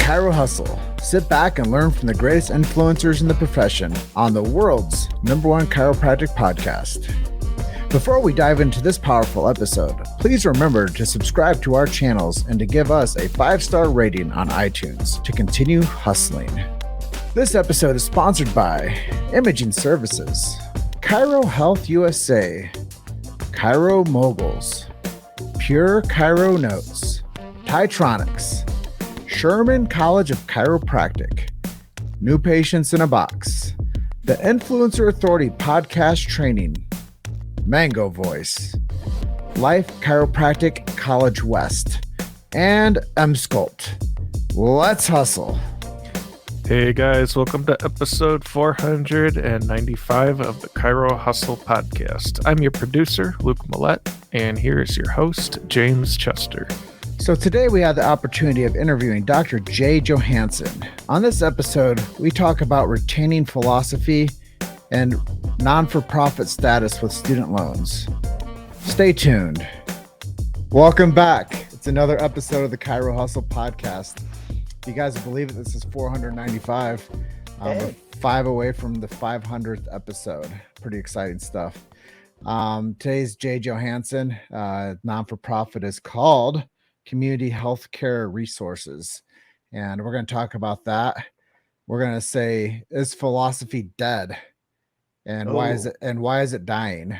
Chiro Hustle. Sit back and learn from the greatest influencers in the profession on the world's #1 chiropractic podcast. Before we dive into this powerful episode, please remember to subscribe to our channels and to give us a 5-star rating on iTunes to continue hustling. This episode is sponsored by Imaging Services, Chiro Health USA, Chiro Moguls, Pure Chiro Notes, Titronics, Sherman College of Chiropractic, New Patients in a Box, the Influencer Authority Podcast Training, Mango Voice, Life Chiropractic College West, and M-Sculpt. Let's hustle. Hey guys, welcome to episode 495 of the Chiro Hustle podcast. I'm your producer, Luke Millette, and here is your host, James Chester. So today we had the opportunity of interviewing Dr. Johannsen. On this episode, we talk about retaining philosophy and non-for-profit status with student loans. Stay tuned. Welcome back. It's another episode of the Chiro Hustle podcast. If you guys believe it, this is 495. We're 5 away from the 500th episode. Pretty exciting stuff. Today's Johannsen. Non-for-profit is called Community Healthcare Resources, and we're going to talk about that. We're going to say, is philosophy dead, and why is it dying?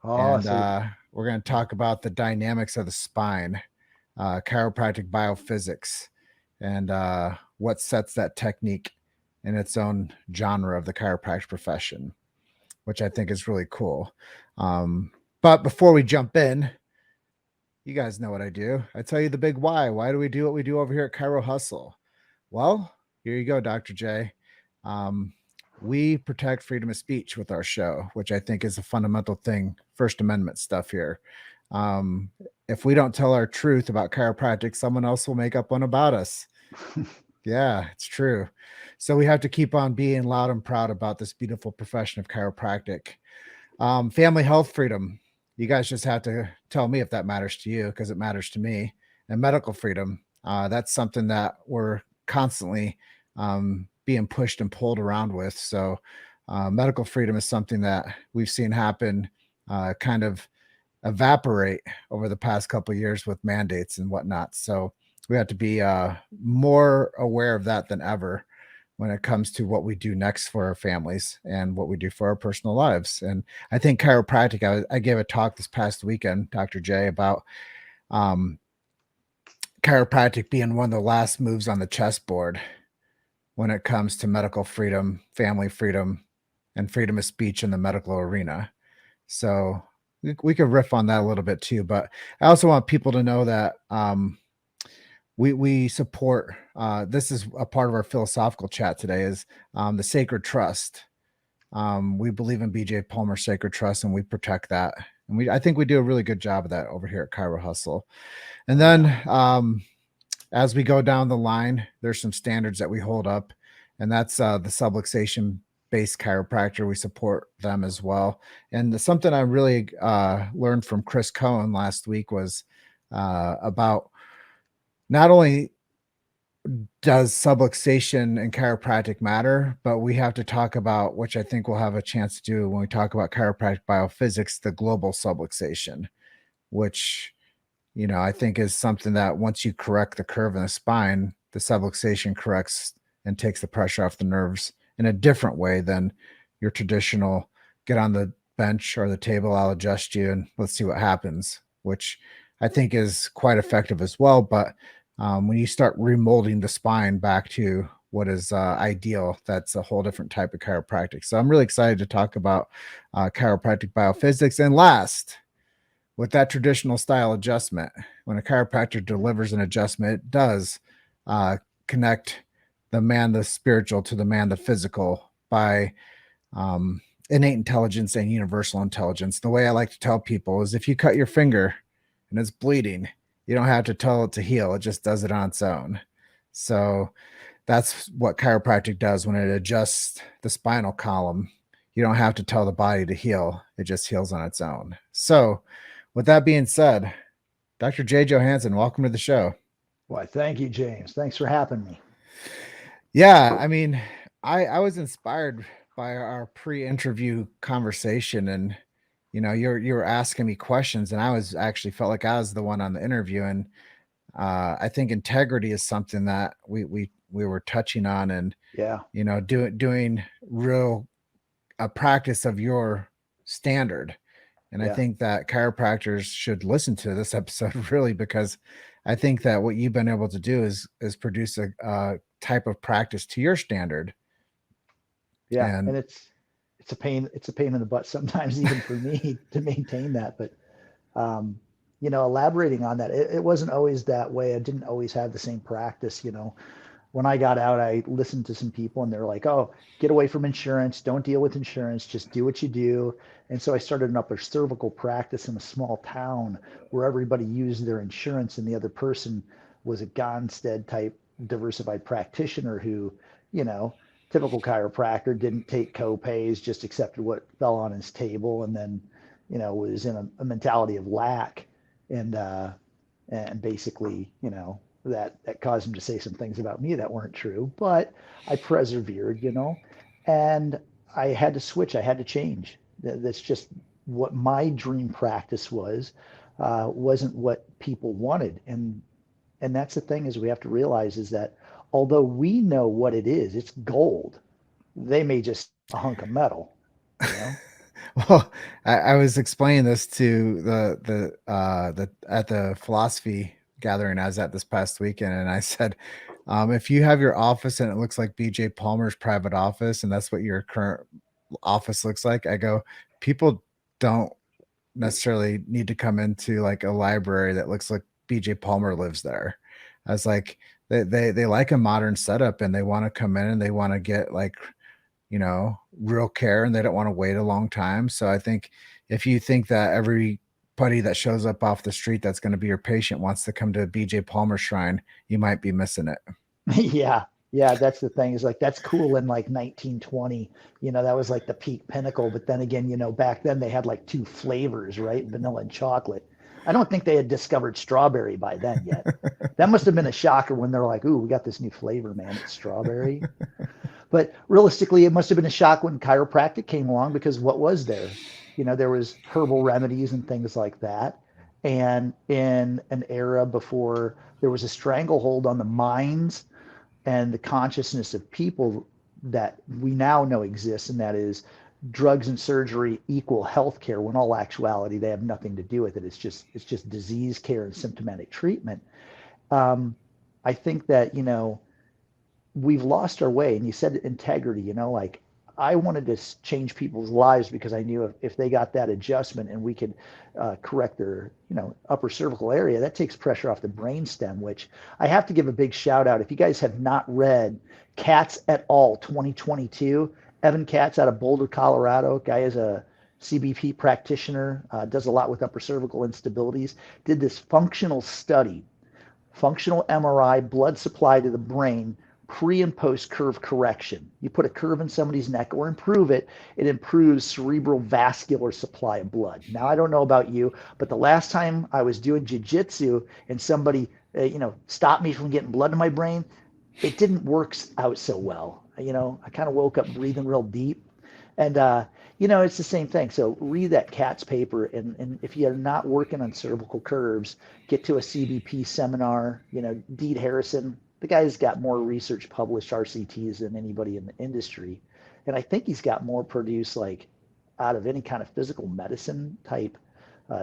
We're going to talk about the dynamics of the spine, chiropractic biophysics, and what sets that technique in its own genre of the chiropractic profession, which I think is really cool. But before we jump in, you guys know what I do. I tell you the big why. Why do we do what we do over here at Chiro Hustle? Well, here you go, Dr. J. We protect freedom of speech with our show, which I think is a fundamental thing, First Amendment stuff here. If we don't tell our truth about chiropractic, someone else will make up one about us. Yeah, it's true. So we have to keep on being loud and proud about this beautiful profession of chiropractic. Family health freedom. You guys just have to tell me if that matters to you, because it matters to me. And medical freedom, that's something that we're constantly being pushed and pulled around with. So medical freedom is something that we've seen happen, kind of evaporate over the past couple of years with mandates and whatnot. So we have to be more aware of that than ever when it comes to what we do next for our families and what we do for our personal lives. And I think chiropractic, I gave a talk this past weekend, Dr. J, about chiropractic being one of the last moves on the chessboard when it comes to medical freedom, family freedom, and freedom of speech in the medical arena. So we could riff on that a little bit too, but I also want people to know that we support, this is a part of our philosophical chat today, is the Sacred Trust. We believe in BJ Palmer Sacred Trust, and we protect that. And I think we do a really good job of that over here at Chiro Hustle. And then as we go down the line, there's some standards that we hold up, and that's the subluxation-based chiropractor. We support them as well. And something I really learned from Chris Cohen last week was about not only does subluxation and chiropractic matter, but we have to talk about, which I think we'll have a chance to do when we talk about chiropractic biophysics, the global subluxation, which, you know, I think is something that once you correct the curve in the spine, the subluxation corrects and takes the pressure off the nerves in a different way than your traditional get on the bench or the table, I'll adjust you and let's see what happens, which I think is quite effective as well. But when you start remolding the spine back to what is ideal, that's a whole different type of chiropractic. So I'm really excited to talk about chiropractic biophysics. And last, with that traditional style adjustment, when a chiropractor delivers an adjustment, it does connect the man, the spiritual, to the man, the physical, by innate intelligence and universal intelligence. The way I like to tell people is, if you cut your finger and it's bleeding, you don't have to tell it to heal. It just does it on its own. So that's what chiropractic does when it adjusts the spinal column. You don't have to tell the body to heal. It just heals on its own. So with that being said, Dr. Johannsen, welcome to the show. Why, thank you, James. Thanks for having me. Yeah, I mean, I was inspired by our pre-interview conversation, and you were asking me questions, and I was actually felt like I was the one on the interview, and I think integrity is something that we were touching on, and Yeah, doing real a practice of your standard. And I yeah, think that chiropractors should listen to this episode really, because I think that what you've been able to do is produce a type of practice to your standard. yeah. And And it's a pain. It's a pain in the butt sometimes, even for me, to maintain that. But um, elaborating on that, it wasn't always that way. I didn't always have the same practice. When I got out, I listened to some people and they're like, oh, get away from insurance. Don't deal with insurance. Just do what you do. And so I started an upper cervical practice in a small town where everybody used their insurance and the other person was a Gonstead type diversified practitioner who, you know, typical chiropractor didn't take co-pays, just accepted what fell on his table and then, was in a mentality of lack. And basically, that caused him to say some things about me that weren't true. But I persevered, and I had to switch. I had to change. That's just what my dream practice was. Wasn't what people wanted, and that's the thing is we have to realize is that although we know what it is, it's gold. They may just a hunk of metal, you know. well, I was explaining this to the at the philosophy gathering I was at this past weekend, and I said, if you have your office and it looks like BJ Palmer's private office, and that's what your current office looks like, I go, people don't necessarily need to come into like a library that looks like BJ Palmer lives there. I was like, they like a modern setup, and they want to come in and they want to get like real care, and they don't want to wait a long time. So I think if you think that everybody that shows up off the street that's going to be your patient wants to come to a BJ Palmer shrine, you might be missing it. Yeah. Yeah, that's the thing is like that's cool in like 1920. That was like the peak pinnacle. But then again, back then they had like two flavors, right? Vanilla and chocolate. I don't think they had discovered strawberry by then yet. That must have been a shocker when they're like, "Ooh, we got this new flavor, man. It's strawberry." But realistically, it must have been a shock when chiropractic came along because what was there? There was herbal remedies and things like that. And in an era before there was a stranglehold on the minds and the consciousness of people that we now know exists, and that is drugs and surgery equal healthcare, when all actuality they have nothing to do with it. It's just disease care and symptomatic treatment. Um, I think that we've lost our way. And you said integrity, like I wanted to change people's lives because I knew if they got that adjustment and we could correct their, upper cervical area, that takes pressure off the brainstem, which I have to give a big shout out. If you guys have not read Katz et al. 2022, Evan Katz out of Boulder, Colorado, guy is a CBP practitioner, does a lot with upper cervical instabilities, did this functional study, functional MRI, blood supply to the brain, pre and post curve correction. You put a curve in somebody's neck or improve it, it improves cerebral vascular supply of blood. Now, I don't know about you, but the last time I was doing jujitsu and somebody, stopped me from getting blood to my brain, it didn't work out so well. I kind of woke up breathing real deep. And, it's the same thing. So read that Katz paper. And if you're not working on cervical curves, get to a CBP seminar. Deed Harrison, the guy's got more research published RCTs than anybody in the industry. And I think he's got more produced like out of any kind of physical medicine type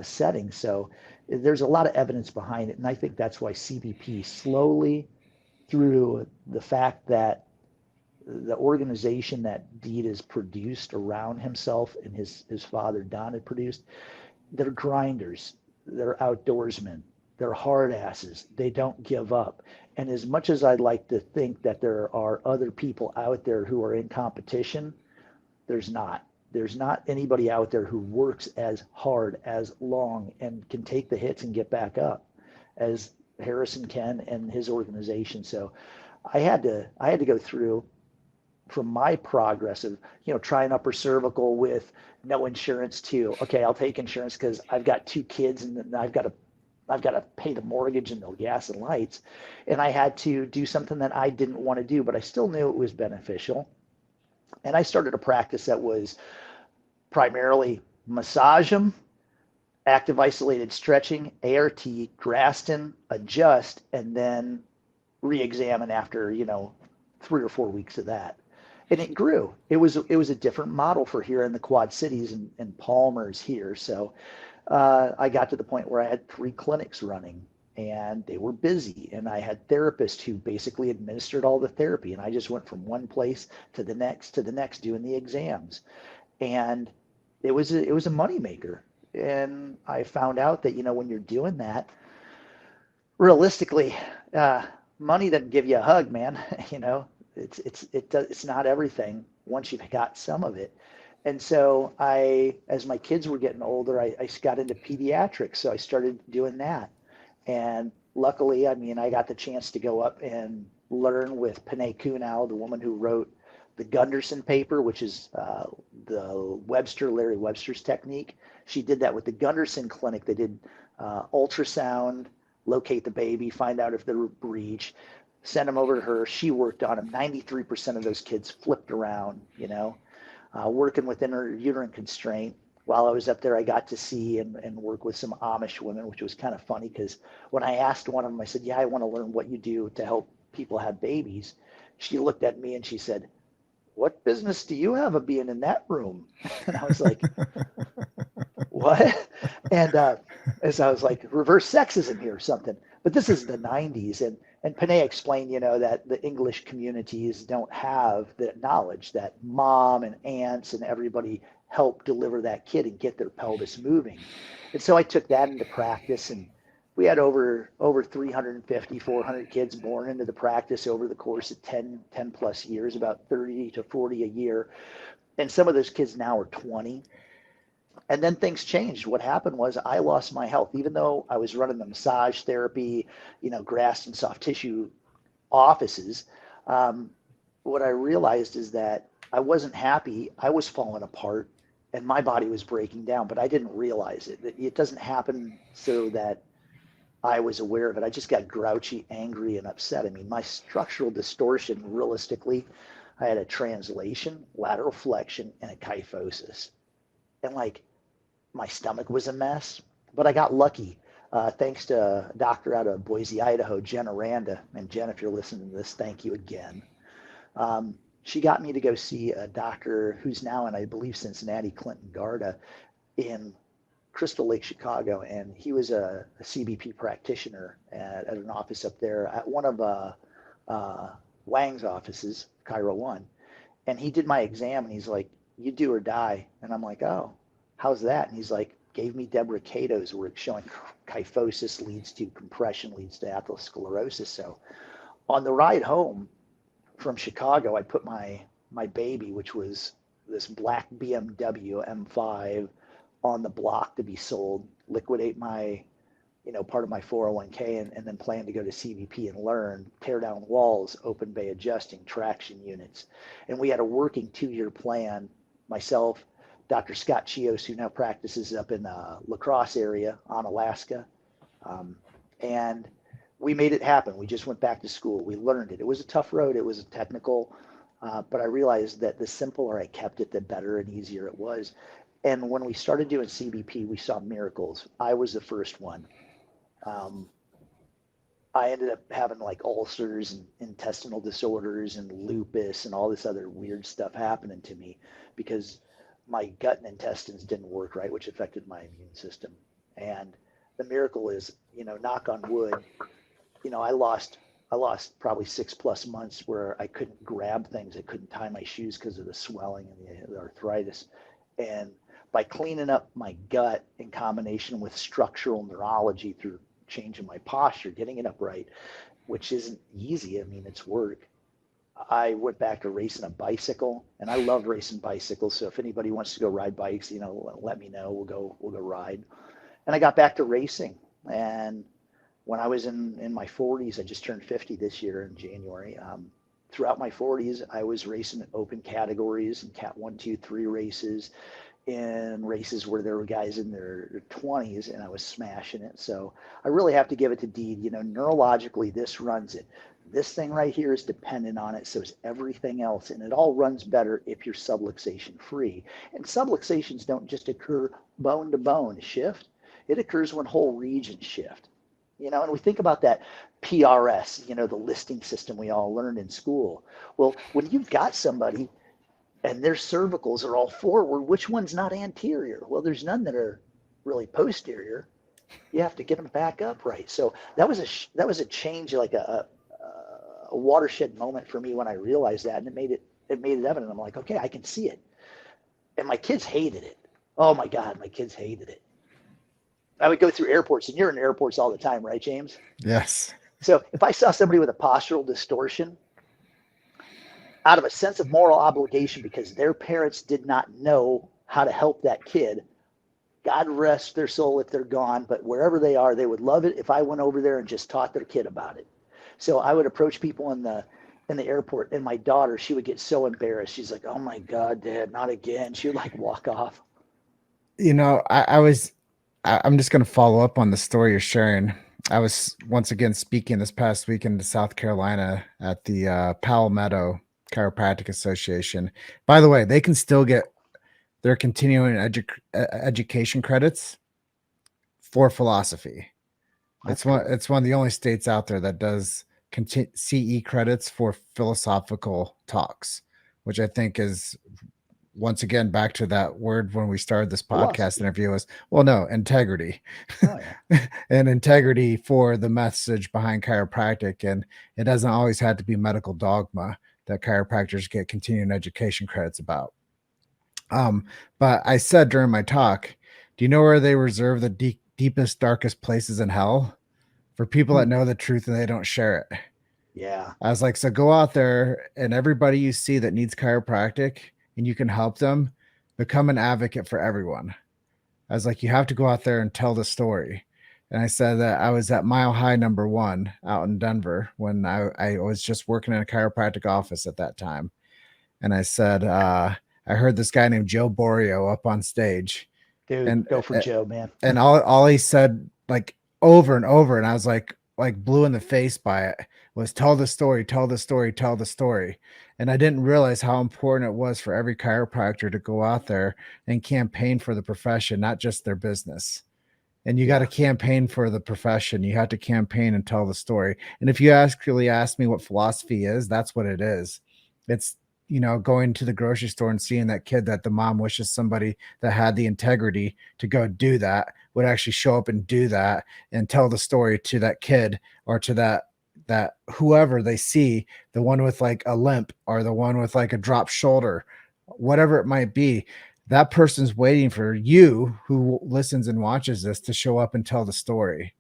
setting. So there's a lot of evidence behind it. And I think that's why CBP slowly, through the fact that the organization that Deed has produced around himself and his father Don had produced, they're grinders, they're outdoorsmen, they're hard asses, they don't give up. And as much as I'd like to think that there are other people out there who are in competition, there's not. There's not anybody out there who works as hard, as long, and can take the hits and get back up as Harrison can and his organization. So I had to go through from my progress of trying upper cervical with no insurance to okay, I'll take insurance because I've got two kids and I've got to I've got to pay the mortgage and the gas and lights. And I had to do something that I didn't want to do, but I still knew it was beneficial. And I started a practice that was primarily massage them, active isolated stretching, ART, Graston, adjust, and then re-examine after, 3 or 4 weeks of that. And it grew. It was a different model for here in the Quad Cities, and Palmer's here. So I got to the point where I had 3 clinics running, and they were busy, and I had therapists who basically administered all the therapy, and I just went from one place to the next doing the exams. And it was a money maker. And I found out that, when you're doing that, realistically, money doesn't give you a hug, man. It's not everything once you've got some of it. And so as my kids were getting older, I got into pediatrics. So I started doing that. And luckily, I got the chance to go up and learn with Panay Kunal, the woman who wrote the Gunderson paper, which is Larry Webster's technique. She did that with the Gunderson clinic. They did ultrasound, locate the baby, find out if they were breech, send them over to her. She worked on them. 93% of those kids flipped around, working within her uterine constraint. While I was up there, I got to see and work with some Amish women, which was kind of funny because when I asked one of them, I said, yeah, I want to learn what you do to help people have babies. She looked at me and she said, what business do you have of being in that room? And I was like, what? And as I was like, reverse sexism here or something. But this is the 90s. And Panay explained, that the English communities don't have the knowledge that mom and aunts and everybody help deliver that kid and get their pelvis moving. And so I took that into practice, and we had over 350, 400 kids born into the practice over the course of 10 plus years, about 30 to 40 a year. And some of those kids now are 20. And then things changed. What happened was I lost my health, even though I was running the massage therapy, grass and soft tissue offices. What I realized is that I wasn't happy. I was falling apart and my body was breaking down, but I didn't realize it. It doesn't happen so that I was aware of it. I just got grouchy, angry, and upset. My structural distortion, realistically, I had a translation, lateral flexion, and a kyphosis. And my stomach was a mess, but I got lucky. Thanks to a doctor out of Boise, Idaho, Jen Aranda. And Jen, if you're listening to this, thank you again. She got me to go see a doctor who's now in, I believe, Cincinnati, Clinton Garda, in Crystal Lake, Chicago. And he was a CBP practitioner at an office up there at one of Wang's offices, Chiro 1. And he did my exam, and he's like, you do or die. And I'm like, oh, how's that? And he's like, gave me debricados where it's showing kyphosis leads to compression, leads to atherosclerosis. So on the ride home from Chicago, I put my baby, which was this black BMW M5, on the block to be sold, liquidate my, part of my 401k, and then plan to go to CVP and learn, tear down walls, open bay adjusting, traction units. And we had a working 2-year plan, myself, Dr. Scott Chios, who now practices up in the La Crosse area on Alaska. And we made it happen. We just went back to school. We learned it. It was a tough road. It was a technical, but I realized that the simpler I kept it, the better and easier it was. And when we started doing CBP, we saw miracles. I was the first one. I ended up having ulcers and intestinal disorders and lupus and all this other weird stuff happening to me because my gut and intestines didn't work right, which affected my immune system. And the miracle is, knock on wood, I lost probably 6+ months where I couldn't grab things. I couldn't tie my shoes because of the swelling and the arthritis. And by cleaning up my gut in combination with structural neurology through changing my posture, getting it upright, which isn't easy. It's work. I went back to racing a bicycle, and I love racing bicycles. So if anybody wants to go ride bikes, let me know. We'll go ride. And I got back to racing. And when I was in my 40s, I just turned 50 this year in January. Throughout my 40s, I was racing open categories and Cat 1, 2, 3 races. in races where there were guys in their 20s and I was smashing it. So I really have to give it to Deed. Neurologically, this runs it. This thing right here is dependent on it. So is everything else. And it all runs better if you're subluxation free. And subluxations don't just occur bone to bone shift. It occurs when whole regions shift. And we think about that PRS, the listing system we all learned in school. Well, when you've got somebody and their cervicals are all forward, which one's not anterior? Well, there's none that are really posterior. You have to get them back up right. So that was a change, like a watershed moment for me when I realized that, and it made it evident. I'm like, okay, I can see it. And my kids hated it. Oh my God, my kids hated it. I would go through airports, and you're in airports all the time, right, James? Yes. So if I saw somebody with a postural distortion, out of a sense of moral obligation because their parents did not know how to help that kid, God rest their soul if they're gone, but wherever they are, they would love it if I went over there and just taught their kid about it. So I would approach people in the airport, and my daughter, she would get so embarrassed. She's like, "Oh my God, Dad, not again." She would like walk off. I'm just going to follow up on the story you're sharing. I was once again speaking this past weekend to South Carolina at the Palmetto Chiropractic Association. By the way, they can still get their continuing education credits for philosophy. It's one of the only states out there that does CE credits for philosophical talks, which I think is, once again, back to that word when we started this podcast interview is, integrity. Oh, yeah. And integrity for the message behind chiropractic. And it doesn't always have to be medical dogma that chiropractors get continuing education credits about. But I said during my talk, do you know where they reserve the deepest, darkest places in hell? For people that know the truth and they don't share it. Yeah. I was like, so go out there, and everybody you see that needs chiropractic and you can help them, become an advocate for everyone. I was like, you have to go out there and tell the story. And I said that I was at Mile High #1 out in Denver when I was just working in a chiropractic office at that time. And I said, I heard this guy named Joe Borio up on stage. Dude, and go for Joe, man. And all he said, like, over and over, and I was like blue in the face by it, was tell the story, tell the story, tell the story. And I didn't realize how important it was for every chiropractor to go out there and campaign for the profession, not just their business. And you got to campaign for the profession. You have to campaign and tell the story. And if you actually ask me what philosophy is, that's what it is. It's, going to the grocery store and seeing that kid that the mom wishes somebody that had the integrity to go do that would actually show up and do that and tell the story to that kid or to that whoever they see, the one with like a limp or the one with like a dropped shoulder, whatever it might be. That person's waiting for you who listens and watches this to show up and tell the story.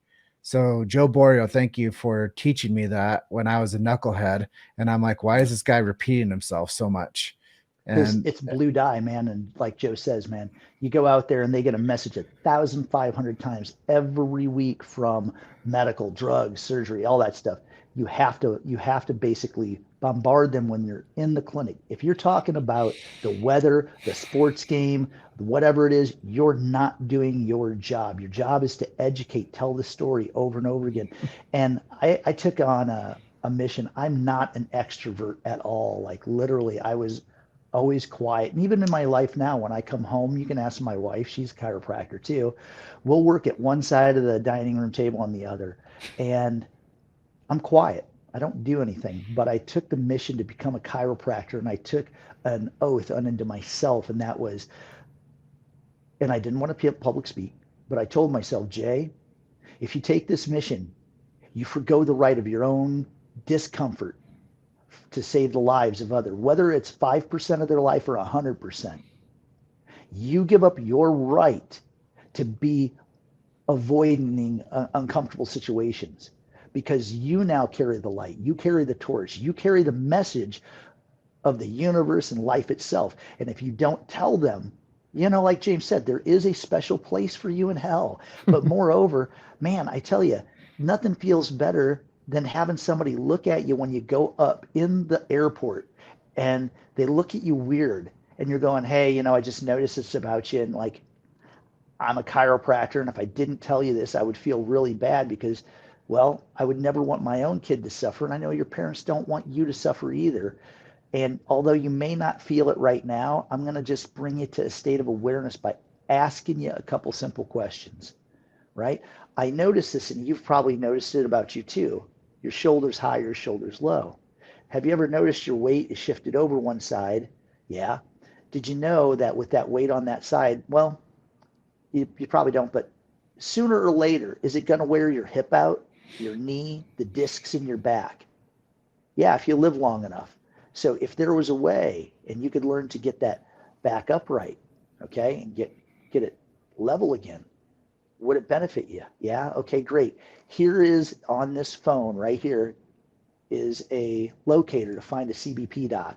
So Joe Borio, thank you for teaching me that when I was a knucklehead. And I'm like, why is this guy repeating himself so much? And it's blue dye, man. And like Joe says, man, you go out there and they get a message 1,500 times every week from medical, drugs, surgery, all that stuff. You have to basically bombard them when you're in the clinic. If you're talking about the weather, the sports game, whatever it is, you're not doing your job. Your job is to educate, tell the story over and over again. And I took on a mission. I'm not an extrovert at all. Like literally, I was always quiet. And even in my life now, when I come home, you can ask my wife, she's a chiropractor too. We'll work at one side of the dining room table on the other. And I'm quiet. I don't do anything, but I took the mission to become a chiropractor, and I took an oath unto myself, and that was, and I didn't want to public speak, but I told myself, Jay, if you take this mission, you forgo the right of your own discomfort to save the lives of others, whether it's 5% of their life or 100%. You give up your right to be avoiding uncomfortable situations, because you now carry the light, you carry the torch, you carry the message of the universe and life itself. And if you don't tell them, like James said, there is a special place for you in hell. But moreover, man, I tell you, nothing feels better than having somebody look at you when you go up in the airport and they look at you weird and you're going, hey, I just noticed this about you, and like, I'm a chiropractor, and if I didn't tell you this, I would feel really bad because, well, I would never want my own kid to suffer, and I know your parents don't want you to suffer either. And although you may not feel it right now, I'm going to just bring you to a state of awareness by asking you a couple simple questions, right? I noticed this, and you've probably noticed it about you too. Your shoulders high, your shoulders low. Have you ever noticed your weight is shifted over one side? Yeah. Did you know that with that weight on that side, well, you probably don't, but sooner or later, is it going to wear your hip out, your knee, the discs in your back? Yeah, if you live long enough. So if there was a way and you could learn to get that back upright, okay, and get it level again, would it benefit you? Yeah, okay, great. Here is on this phone right here is a locator to find a CBP doc.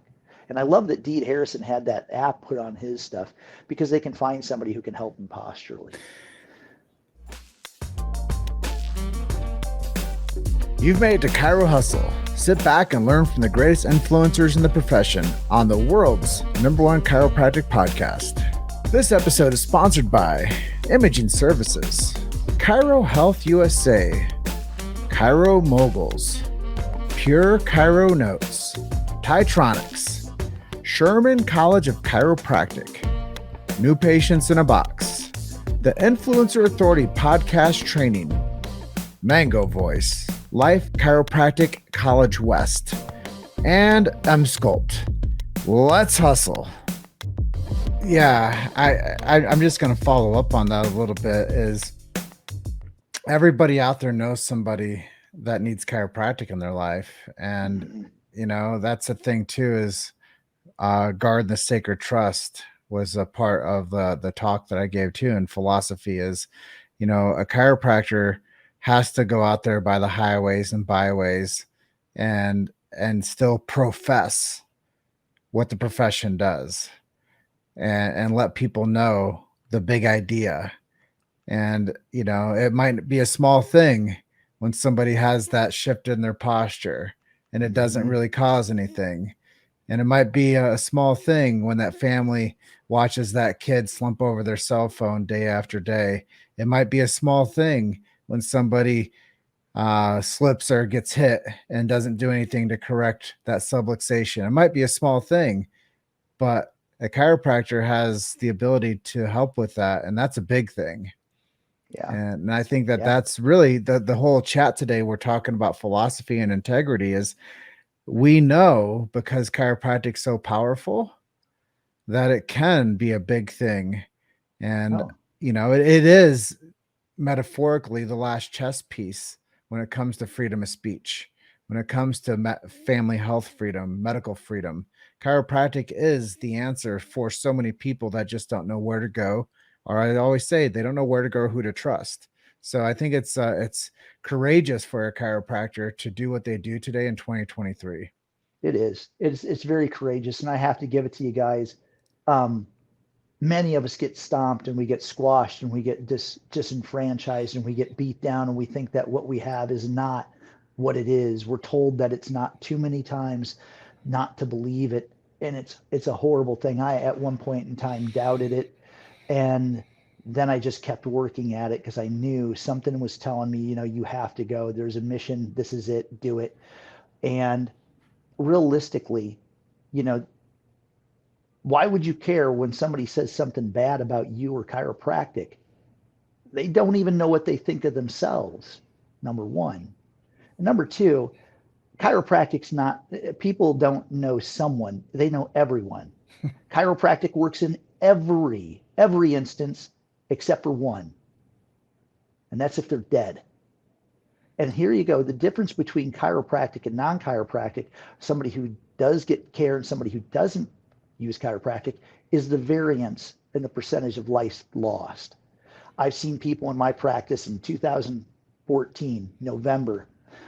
And I love that Deed Harrison had that app put on his stuff because they can find somebody who can help them posturally. You've made it to Chiro Hustle. Sit back and learn from the greatest influencers in the profession on the world's #1 chiropractic podcast. This episode is sponsored by Imaging Services, Chiro Health USA, Chiro Moguls, Pure Chiro Notes, Titronics, Sherman College of Chiropractic, New Patients in a Box, the Influencer Authority Podcast Training, Mango Voice, Life Chiropractic College West, and Sculpt. Let's hustle. Yeah, I'm just going to follow up on that a little bit. Is everybody out there knows somebody that needs chiropractic in their life, and that's the thing too. Is guard the sacred trust was a part of the talk that I gave too. And philosophy is, a chiropractor has to go out there by the highways and byways and still profess what the profession does and let people know the big idea. And, it might be a small thing when somebody has that shift in their posture and it doesn't really cause anything. And it might be a small thing when that family watches that kid slump over their cell phone day after day. It might be a small thing when somebody slips or gets hit and doesn't do anything to correct that subluxation. It might be a small thing, but a chiropractor has the ability to help with that. And that's a big thing. Yeah. And I think that's really the whole chat today. We're talking about philosophy and integrity is we know because chiropractic's so powerful that it can be a big thing. And, it is metaphorically the last chess piece when it comes to freedom of speech, when it comes to family health freedom, medical freedom. Chiropractic is the answer for so many people that just don't know where to go. Or I always say they don't know where to go, who to trust. So I think it's courageous for a chiropractor to do what they do today in 2023. It is. It's very courageous, and I have to give it to you guys. Many of us get stomped and we get squashed and we get disenfranchised and we get beat down and we think that what we have is not what it is. We're told that it's not too many times not to believe it, and it's a horrible thing. I at one point in time doubted it, and then I just kept working at it because I knew something was telling me, you have to go. There's a mission. This is it. Do it. And realistically, why would you care when somebody says something bad about you or chiropractic? They don't even know what they think of themselves, number one. And number two, chiropractic's not, people don't know someone, they know everyone. Chiropractic works in every instance except for one. And that's if they're dead. And here you go. The difference between chiropractic and non-chiropractic, somebody who does get care and somebody who doesn't use chiropractic, is the variance in the percentage of life lost. I've seen people in my practice in 2014, November.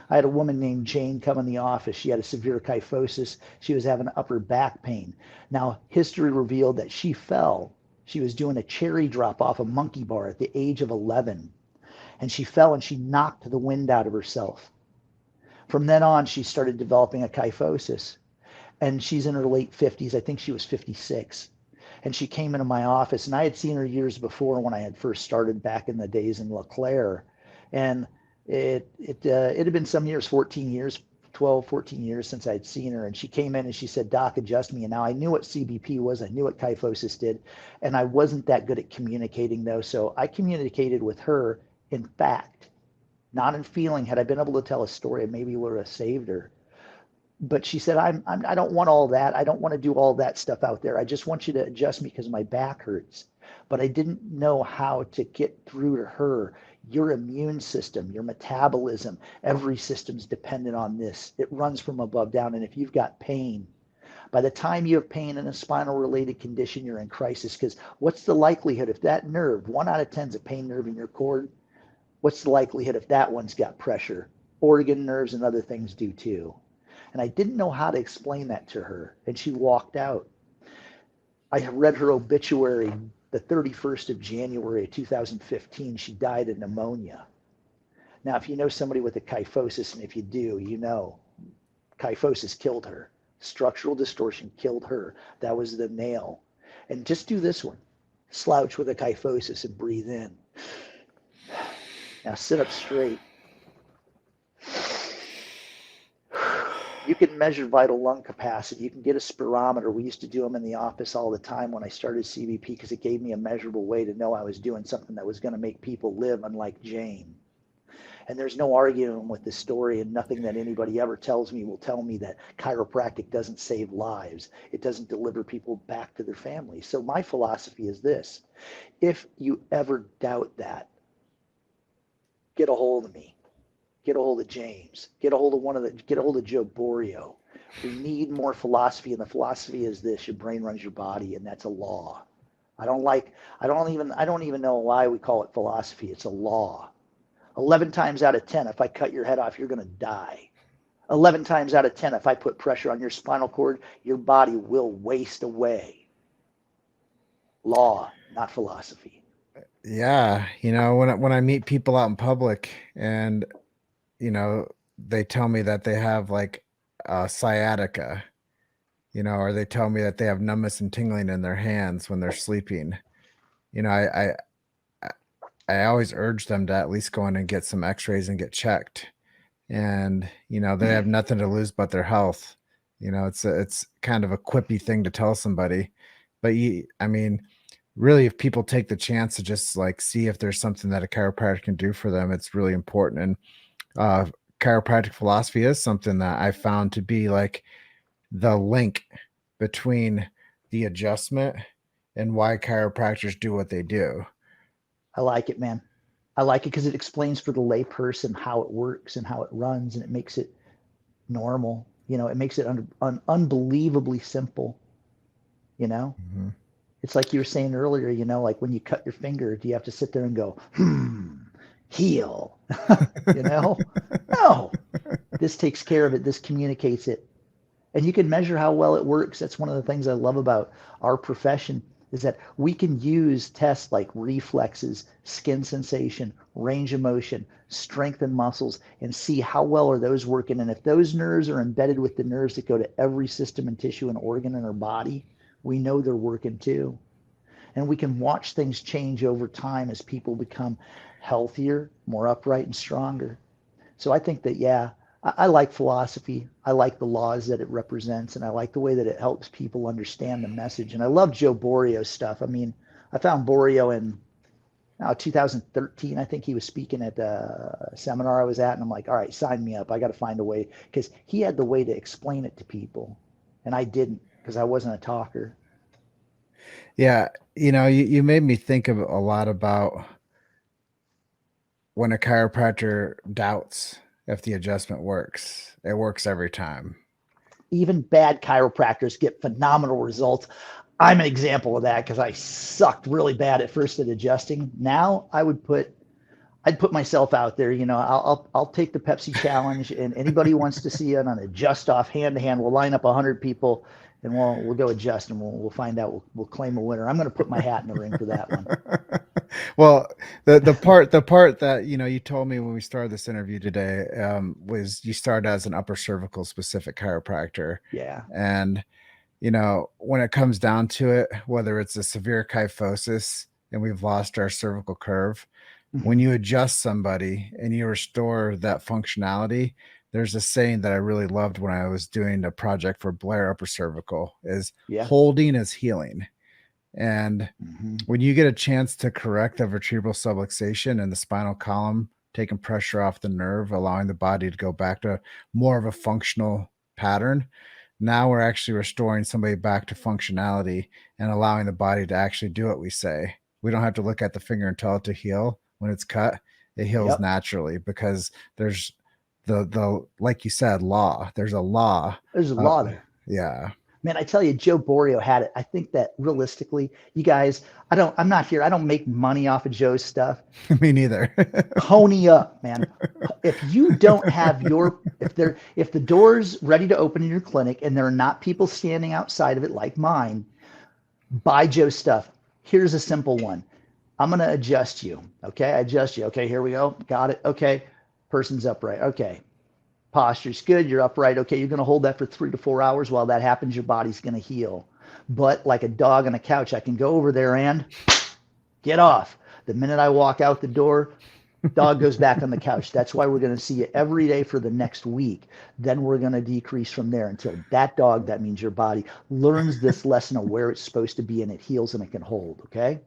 I had a woman named Jane come in the office. She had a severe kyphosis. She was having upper back pain. Now, history revealed that she fell. She was doing a cherry drop off a monkey bar at the age of 11. And she fell and she knocked the wind out of herself. From then on, she started developing a kyphosis. And she's in her late 50s. I think she was 56. And she came into my office, and I had seen her years before when I had first started back in the days in LeClaire. And it had been some years, 14 years, 12, 14 years since I'd seen her. And she came in and she said, Doc, adjust me. And now I knew what CBP was. I knew what kyphosis did. And I wasn't that good at communicating, though. So I communicated with her in fact, not in feeling. Had I been able to tell a story, I maybe would have saved her. But she said, I don't want all that. I don't want to do all that stuff out there. I just want you to adjust me because my back hurts. But I didn't know how to get through to her. Your immune system, your metabolism, every system's dependent on this. It runs from above down. And if you've got pain, by the time you have pain in a spinal related condition, you're in crisis. Because what's the likelihood if that nerve, 1 out of 10 is a pain nerve in your cord, what's the likelihood if that one's got pressure? Organ nerves and other things do too. And I didn't know how to explain that to her. And she walked out. I read her obituary the 31st of January 2015. She died of pneumonia. Now, if you know somebody with a kyphosis, and if you do, you know, kyphosis killed her. Structural distortion killed her. That was the nail. And just do this one. Slouch with a kyphosis and breathe in. Now sit up straight. You can measure vital lung capacity. You can get a spirometer. We used to do them in the office all the time when I started CBP because it gave me a measurable way to know I was doing something that was going to make people live, unlike Jane. And there's no arguing with this story, and nothing that anybody ever tells me will tell me that chiropractic doesn't save lives. It doesn't deliver people back to their families. So my philosophy is this. If you ever doubt that, get a hold of me. Get a hold of James. Get a hold of Joe Borio. We need more philosophy, and the philosophy is this: your brain runs your body, and that's a law. I don't even know why we call it philosophy. It's a law. 11 times out of 10, if I cut your head off, you're going to die. 11 times out of 10, if I put pressure on your spinal cord, your body will waste away. Law, not philosophy. Yeah, when I meet people out in public and they tell me that they have like sciatica, or they tell me that they have numbness and tingling in their hands when they're sleeping. I always urge them to at least go in and get some x-rays and get checked. And, they have nothing to lose but their health. It's kind of a quippy thing to tell somebody, but really, if people take the chance to just like see if there's something that a chiropractor can do for them, it's really important. And chiropractic philosophy is something that I found to be like the link between the adjustment and why chiropractors do what they do. I like it, man. I like it because it explains for the lay person how it works and how it runs, and it makes it normal. It makes it unbelievably simple. Mm-hmm. It's like you were saying earlier, like when you cut your finger, do you have to sit there and go, heal? No, this takes care of it. This communicates it. And you can measure how well it works. That's one of the things I love about our profession is that we can use tests like reflexes, skin sensation, range of motion, strength and muscles, and see how well are those working. And if those nerves are embedded with the nerves that go to every system and tissue and organ in our body, we know they're working too. And we can watch things change over time as people become healthier, more upright and stronger. So I think that, yeah, I like philosophy. I like the laws that it represents, and I like the way that it helps people understand the message. And I love Joe Borio's stuff. I found Borio in 2013. I think he was speaking at a seminar I was at, and I'm like, all right, sign me up. I got to find a way, because he had the way to explain it to people, and I didn't, because I wasn't a talker. Yeah, you made me think of a lot about when a chiropractor doubts if the adjustment works. It works every time. Even bad chiropractors get phenomenal results. I'm an example of that because I sucked really bad at first at adjusting. Now I'd put myself out there. I'll take the Pepsi challenge, and anybody who wants to see it on adjust off hand to hand, we'll line up 100 people and we'll go adjust, and we'll find out. We'll claim a winner. I'm going to put my hat in the ring for that one. Well, the part that you told me when we started this interview today was you started as an upper cervical specific chiropractor. Yeah. And when it comes down to it, whether it's a severe kyphosis and we've lost our cervical curve, when you adjust somebody and you restore that functionality, there's a saying that I really loved when I was doing a project for Blair upper cervical is holding is healing. And when you get a chance to correct the vertebral subluxation and the spinal column, taking pressure off the nerve, allowing the body to go back to more of a functional pattern, now we're actually restoring somebody back to functionality and allowing the body to actually do what we say. We don't have to look at the finger and tell it to heal. When it's cut, it heals naturally because there's the like you said, law. There's a law. There's a law there. Yeah. Man, I tell you, Joe Borio had it. I think that realistically, you guys, I don't make money off of Joe's stuff. Me neither. Pony up, man. If you don't have if the door's ready to open in your clinic and there are not people standing outside of it like mine, buy Joe's stuff. Here's a simple one. I'm going to adjust you. Okay. I adjust you. Okay. Here we go. Got it. Okay. Person's upright. Okay. Posture's good. You're upright. Okay. You're going to hold that for 3 to 4 hours. While that happens, your body's going to heal. But like a dog on a couch, I can go over there and get off. The minute I walk out the door, dog goes back on the couch. That's why we're going to see you every day for the next week. Then we're going to decrease from there until that dog, that means your body, learns this lesson of where it's supposed to be and it heals and it can hold. Okay.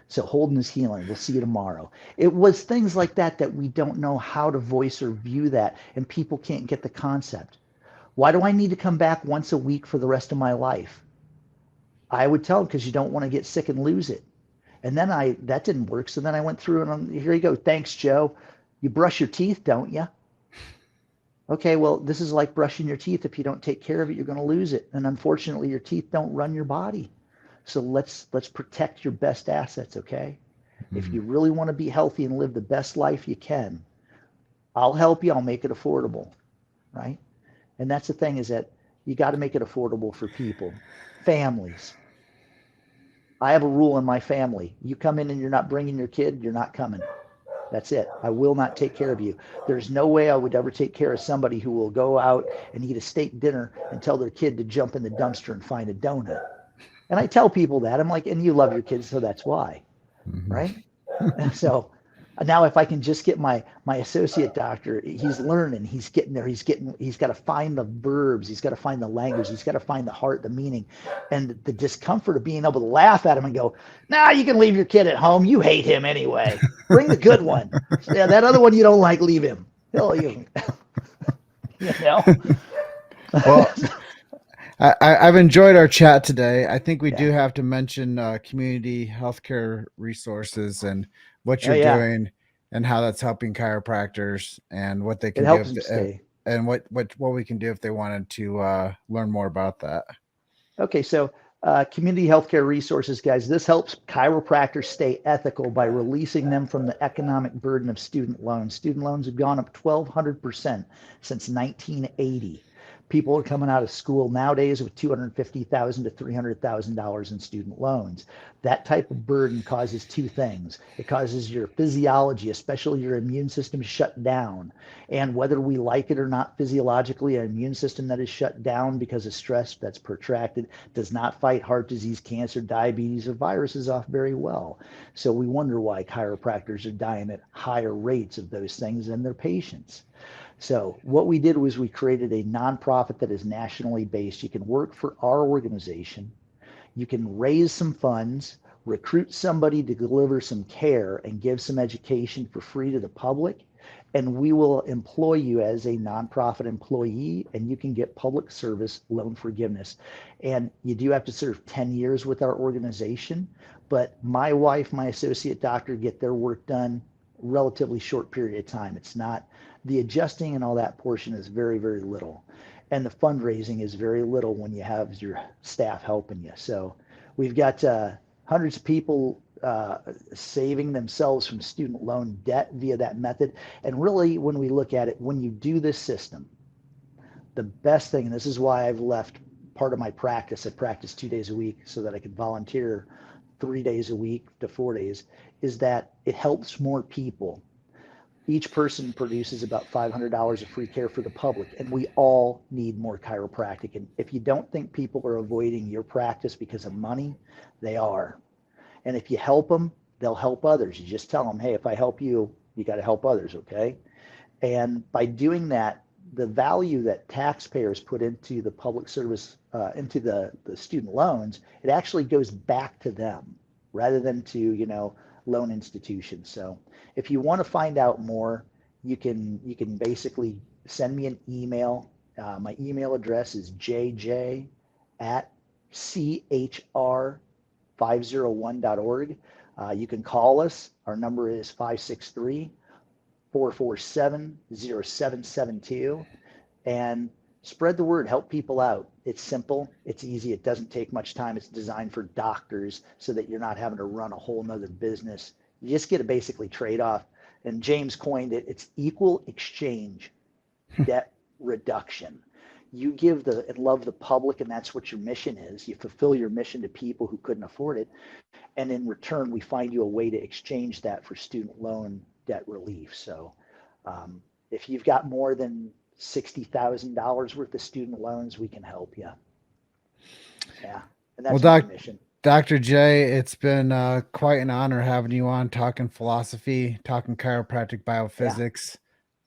So holding is healing. We'll see you tomorrow. It was things like that we don't know how to voice or view that, and people can't get the concept. Why do I need to come back once a week for the rest of my life? I would tell them because you don't want to get sick and lose it. And then that didn't work. So then I went through and here you go. Thanks, Joe. You brush your teeth, don't you? Okay, well, this is like brushing your teeth. If you don't take care of it, you're going to lose it. And unfortunately, your teeth don't run your body. So let's protect your best assets, okay? If you really want to be healthy and live the best life you can, I'll help you. I'll make it affordable, right? And that's the thing is that you got to make it affordable for people, families. I have a rule in my family. You come in and you're not bringing your kid, you're not coming. That's it. I will not take care of you. There's no way I would ever take care of somebody who will go out and eat a steak dinner and tell their kid to jump in the dumpster and find a donut. And I tell people that. I'm like, and you love your kids, so that's why, right? And so now if I can just get my associate doctor, he's learning, he's getting there, he's got to find the verbs, he's got to find the language, he's got to find the heart, the meaning, and the discomfort of being able to laugh at him and go, nah, you can leave your kid at home. You hate him anyway. Bring the good one. Yeah, that other one you don't like, leave him. You know? Well, I've enjoyed our chat today. I think we do have to mention community healthcare resources and what you're doing and how that's helping chiropractors and what they can do and what we can do if they wanted to learn more about that. Okay, so community healthcare resources, guys, this helps chiropractors stay ethical by releasing them from the economic burden of student loans. Student loans have gone up 1,200% since 1980. People are coming out of school nowadays with $250,000 to $300,000 in student loans. That type of burden causes two things. It causes your physiology, especially your immune system, to shut down. And whether we like it or not physiologically, an immune system that is shut down because of stress that's protracted does not fight heart disease, cancer, diabetes, or viruses off very well. So we wonder why chiropractors are dying at higher rates of those things than their patients. So what we did was we created a nonprofit that is nationally based. You can work for our organization. You can raise some funds, recruit somebody to deliver some care and give some education for free to the public. And we will employ you as a nonprofit employee, and you can get public service loan forgiveness. And you do have to serve 10 years with our organization. But my wife, my associate doctor, get their work done relatively short period of time. It's not the adjusting and all that portion is very, very little. And the fundraising is very little when you have your staff helping you. So we've got hundreds of people saving themselves from student loan debt via that method. And really, when we look at it, when you do this system, the best thing, and this is why I've left part of my practice, I practice 2 days a week so that I can volunteer 3 days a week to 4 days, is that it helps more people. Each person produces about $500 of free care for the public, and we all need more chiropractic. And if you don't think people are avoiding your practice because of money, they are. And if you help them, they'll help others. You just tell them, hey, if I help you, you got to help others, okay? And by doing that, the value that taxpayers put into the public service, into the student loans, it actually goes back to them rather than to, loan institutions. So if you want to find out more, you can basically send me an email. My email address is jj@chr501.org. You can call us. Our number is 563-447-0772. And spread the word, help people out. It's simple, it's easy, it doesn't take much time. It's designed for doctors so that you're not having to run a whole nother business. You just get to basically trade off. And James coined it, it's equal exchange debt reduction. You give and love the public, and that's what your mission is. You fulfill your mission to people who couldn't afford it. And in return, we find you a way to exchange that for student loan debt relief. So if you've got more than $60,000 worth of student loans, we can help you. Yeah. And that's my mission. Dr. J, it's been quite an honor having you on, talking philosophy, talking chiropractic biophysics,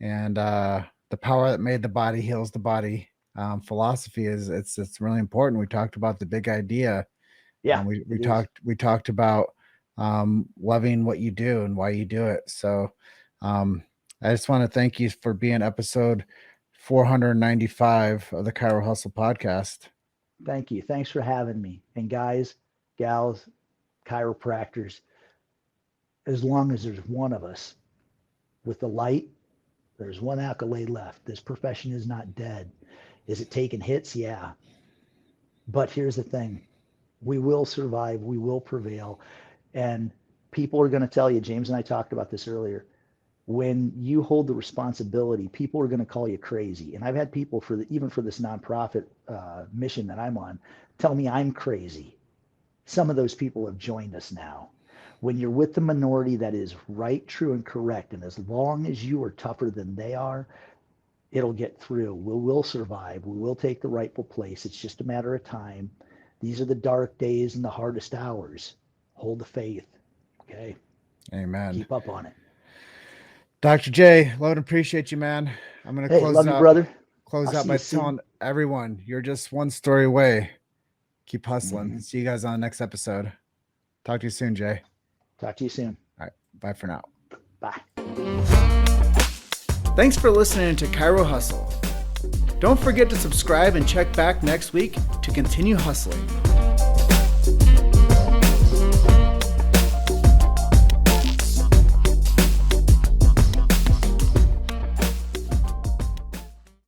and the power that made the body heals the body. Philosophy it's really important. We talked about the big idea. Yeah. We talked about loving what you do and why you do it. So I just want to thank you for being episode 495 of the Chiro Hustle podcast. Thank you. Thanks for having me. And guys, gals, chiropractors, as long as there's one of us with the light, there's one accolade left. This profession is not dead. Is it taking hits? Yeah. But here's the thing. We will survive. We will prevail. And people are going to tell you, James and I talked about this earlier, when you hold the responsibility, people are going to call you crazy. And I've had people even for this nonprofit mission that I'm on, tell me I'm crazy. Some of those people have joined us now. When you're with the minority that is right, true, and correct, and as long as you are tougher than they are, it'll get through. We'll survive. We will take the rightful place. It's just a matter of time. These are the dark days and the hardest hours. Hold the faith. Okay? Amen. Keep up on it. Dr. J, love and appreciate you, man. I'm going to love you, brother. Close out by telling everyone you're just one story away. Keep hustling. Mm-hmm. See you guys on the next episode. Talk to you soon, Jay. Talk to you soon. All right. Bye for now. Bye. Thanks for listening to Chiro Hustle. Don't forget to subscribe and check back next week to continue hustling.